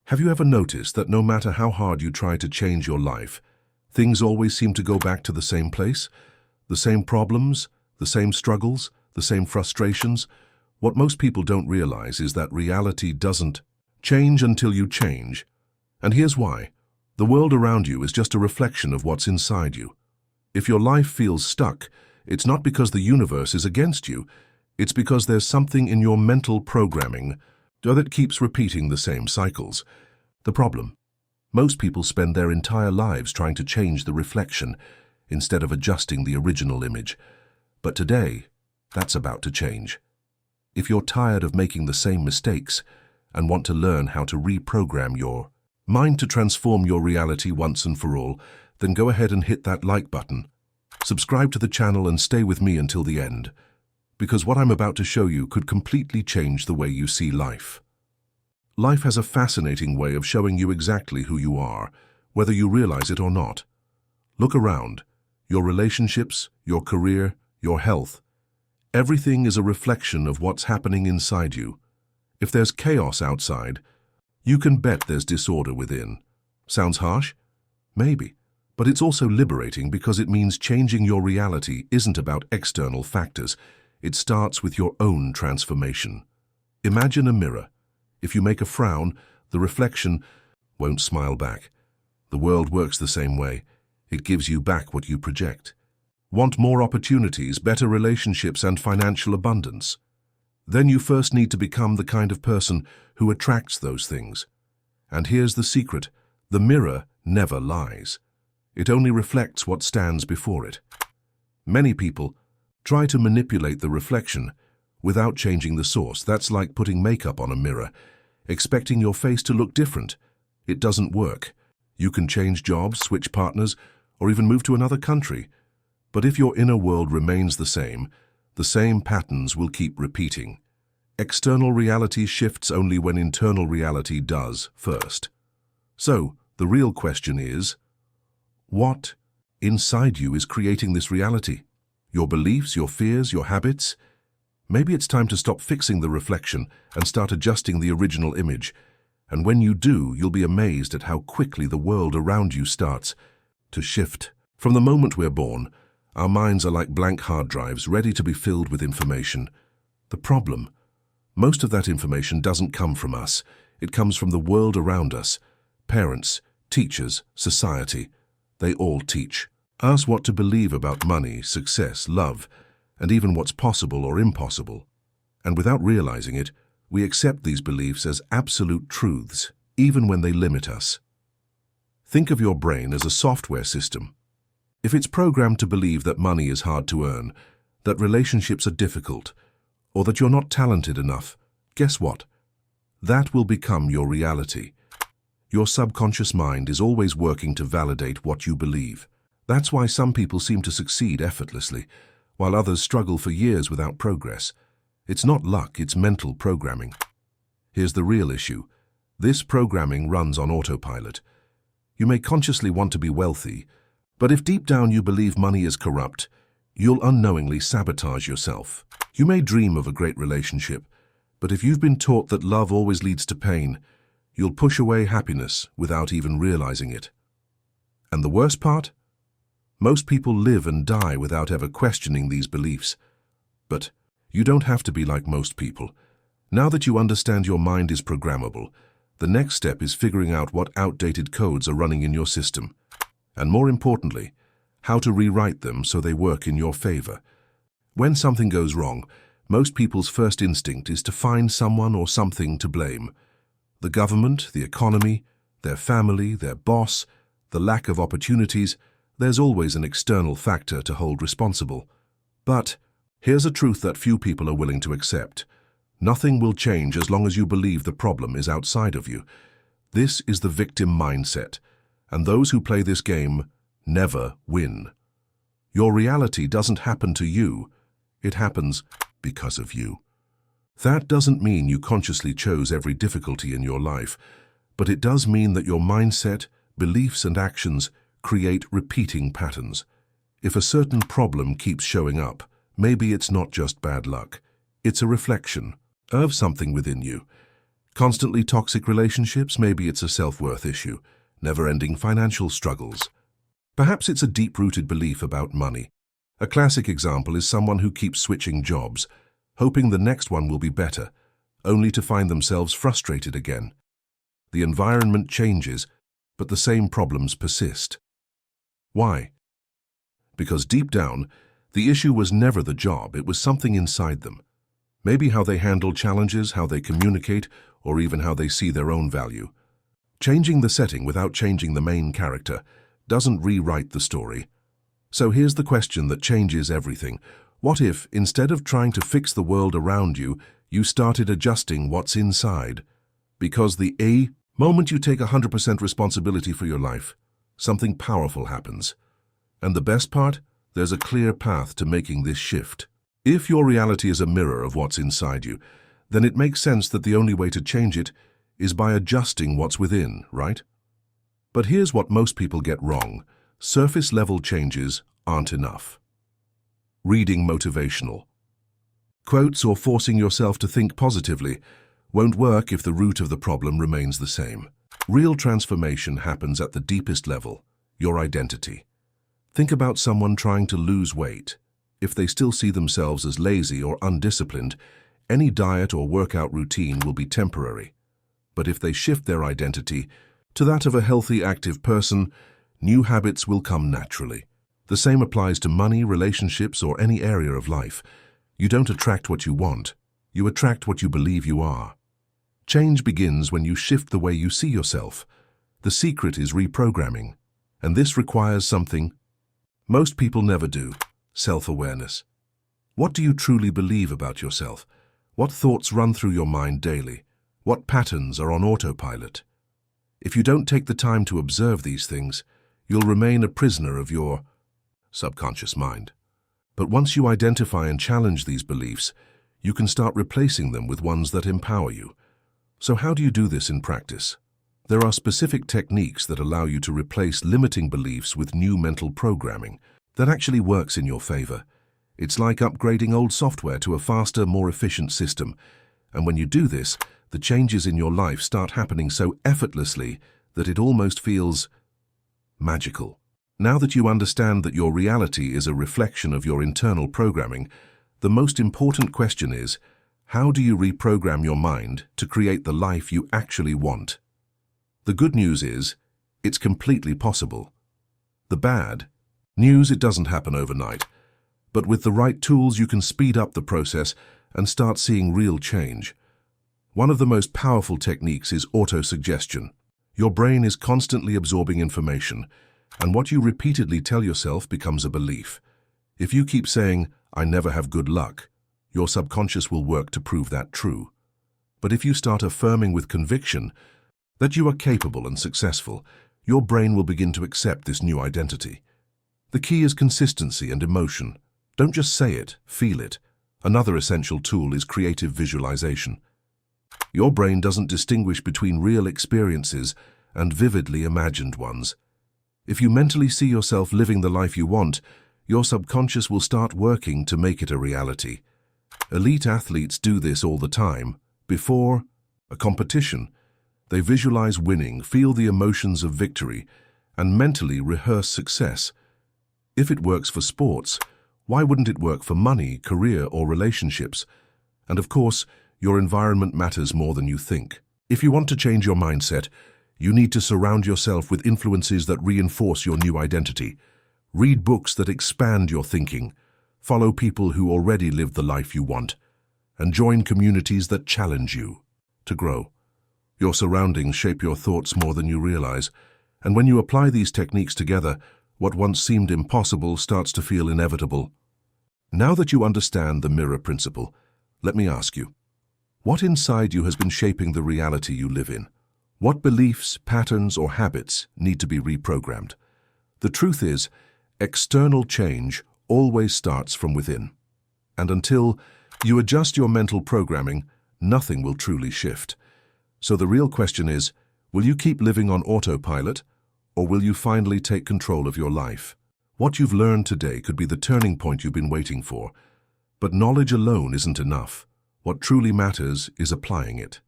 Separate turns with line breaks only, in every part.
Have you ever noticed that no matter how hard you try to change your life, things always seem to go back to the same place? The same problems, the same struggles, the same frustrations? What most people don't realize is that reality doesn't change until you change. And here's why. The world around you is just a reflection of what's inside you. If your life feels stuck, it's not because the universe is against you. It's because there's something in your mental programming that keeps repeating the same cycles. The problem: most people spend their entire lives trying to change the reflection instead of adjusting the original image. But today, that's about to change. If you're tired of making the same mistakes and want to learn how to reprogram your mind to transform your reality once and for all, then go ahead and hit that like button. Subscribe to the channel and stay with me until the end, because what I'm about to show you could completely change the way you see life. Life has a fascinating way of showing you exactly who you are, whether you realize it or not. Look around. Your relationships, your career, your health. Everything is a reflection of what's happening inside you. If there's chaos outside, you can bet there's disorder within. Sounds harsh? Maybe. But it's also liberating because it means changing your reality isn't about external factors. It starts with your own transformation. Imagine a mirror. If you make a frown, the reflection won't smile back. The world works the same way. It gives you back what you project. Want more opportunities, better relationships, and financial abundance? Then you first need to become the kind of person who attracts those things. And here's the secret: the mirror never lies. It only reflects what stands before it. Many people try to manipulate the reflection without changing the source. That's like putting makeup on a mirror, expecting your face to look different. It doesn't work. You can change jobs, switch partners, or even move to another country. But if your inner world remains the same patterns will keep repeating. External reality shifts only when internal reality does first. So, the real question is, what inside you is creating this reality? Your beliefs, your fears, your habits? Maybe it's time to stop fixing the reflection and start adjusting the original image. And when you do, you'll be amazed at how quickly the world around you starts to shift. From the moment we're born, our minds are like blank hard drives ready to be filled with information. The problem: most of that information doesn't come from us. It comes from the world around us. Parents, teachers, society. They all teach us what to believe about money, success, love, and even what's possible or impossible. And without realizing it, we accept these beliefs as absolute truths, even when they limit us. Think of your brain as a software system. If it's programmed to believe that money is hard to earn, that relationships are difficult, or that you're not talented enough, guess what? That will become your reality. Your subconscious mind is always working to validate what you believe. That's why some people seem to succeed effortlessly, while others struggle for years without progress. It's not luck, it's mental programming. Here's the real issue. This programming runs on autopilot. You may consciously want to be wealthy, but if deep down you believe money is corrupt, you'll unknowingly sabotage yourself. You may dream of a great relationship, but if you've been taught that love always leads to pain, you'll push away happiness without even realizing it. And the worst part? Most people live and die without ever questioning these beliefs. But you don't have to be like most people. Now that you understand your mind is programmable, the next step is figuring out what outdated codes are running in your system. And more importantly, how to rewrite them so they work in your favor. When something goes wrong, most people's first instinct is to find someone or something to blame. The government, the economy, their family, their boss, the lack of opportunities. There's always an external factor to hold responsible. But here's a truth that few people are willing to accept. Nothing will change as long as you believe the problem is outside of you. This is the victim mindset, and those who play this game never win. Your reality doesn't happen to you. It happens because of you. That doesn't mean you consciously chose every difficulty in your life, but it does mean that your mindset, beliefs, and actions create repeating patterns. If a certain problem keeps showing up, maybe it's not just bad luck. It's a reflection of something within you. Constantly toxic relationships? Maybe it's a self-worth issue. Never-ending financial struggles. Perhaps it's a deep-rooted belief about money. A classic example is someone who keeps switching jobs, hoping the next one will be better, only to find themselves frustrated again. The environment changes, but the same problems persist. Why? Because deep down, the issue was never the job, it was something inside them. Maybe how they handle challenges, how they communicate, or even how they see their own value. Changing the setting without changing the main character doesn't rewrite the story. So here's the question that changes everything. What if, instead of trying to fix the world around you, you started adjusting what's inside? Because the moment you take 100% responsibility for your life, something powerful happens. And the best part? There's a clear path to making this shift. If your reality is a mirror of what's inside you, then it makes sense that the only way to change it is by adjusting what's within, right? But here's what most people get wrong. Surface-level changes aren't enough. Reading motivational quotes or forcing yourself to think positively won't work if the root of the problem remains the same. Real transformation happens at the deepest level, your identity. Think about someone trying to lose weight. If they still see themselves as lazy or undisciplined, any diet or workout routine will be temporary. But if they shift their identity to that of a healthy, active person, new habits will come naturally. The same applies to money, relationships, or any area of life. You don't attract what you want. You attract what you believe you are. Change begins when you shift the way you see yourself. The secret is reprogramming, and this requires something most people never do: self-awareness. What do you truly believe about yourself? What thoughts run through your mind daily? What patterns are on autopilot? If you don't take the time to observe these things, you'll remain a prisoner of your subconscious mind. But once you identify and challenge these beliefs, you can start replacing them with ones that empower you. So how do you do this in practice? There are specific techniques that allow you to replace limiting beliefs with new mental programming that actually works in your favor. It's like upgrading old software to a faster, more efficient system. And when you do this, the changes in your life start happening so effortlessly that it almost feels magical. Now that you understand that your reality is a reflection of your internal programming, the most important question is, how do you reprogram your mind to create the life you actually want? The good news is, it's completely possible. The bad news, it doesn't happen overnight. But with the right tools, you can speed up the process and start seeing real change. One of the most powerful techniques is autosuggestion. Your brain is constantly absorbing information, and what you repeatedly tell yourself becomes a belief. If you keep saying, "I never have good luck," your subconscious will work to prove that true. But if you start affirming with conviction that you are capable and successful, your brain will begin to accept this new identity. The key is consistency and emotion. Don't just say it, feel it. Another essential tool is creative visualization. Your brain doesn't distinguish between real experiences and vividly imagined ones. If you mentally see yourself living the life you want, your subconscious will start working to make it a reality. Elite athletes do this all the time. Before a competition, they visualize winning, feel the emotions of victory, and mentally rehearse success. If it works for sports, why wouldn't it work for money, career, or relationships? And of course, your environment matters more than you think. If you want to change your mindset, you need to surround yourself with influences that reinforce your new identity. Read books that expand your thinking. Follow people who already live the life you want. And join communities that challenge you to grow. Your surroundings shape your thoughts more than you realize. And when you apply these techniques together, what once seemed impossible starts to feel inevitable. Now that you understand the mirror principle, let me ask you, what inside you has been shaping the reality you live in? What beliefs, patterns, or habits need to be reprogrammed? The truth is, external change always starts from within. And until you adjust your mental programming, nothing will truly shift. So the real question is, will you keep living on autopilot, or will you finally take control of your life? What you've learned today could be the turning point you've been waiting for. But knowledge alone isn't enough. What truly matters is applying it.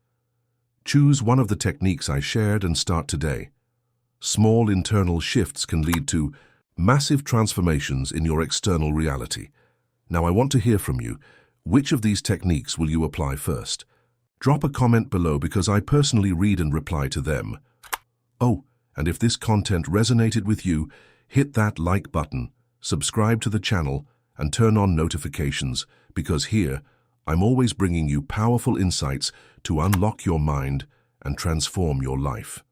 Choose one of the techniques I shared and start today. Small internal shifts can lead to massive transformations in your external reality. Now I want to hear from you. Which of these techniques will you apply first? Drop a comment below because I personally read and reply to them. Oh, and if this content resonated with you, hit that like button, subscribe to the channel, and turn on notifications because here, I'm always bringing you powerful insights to unlock your mind and transform your life.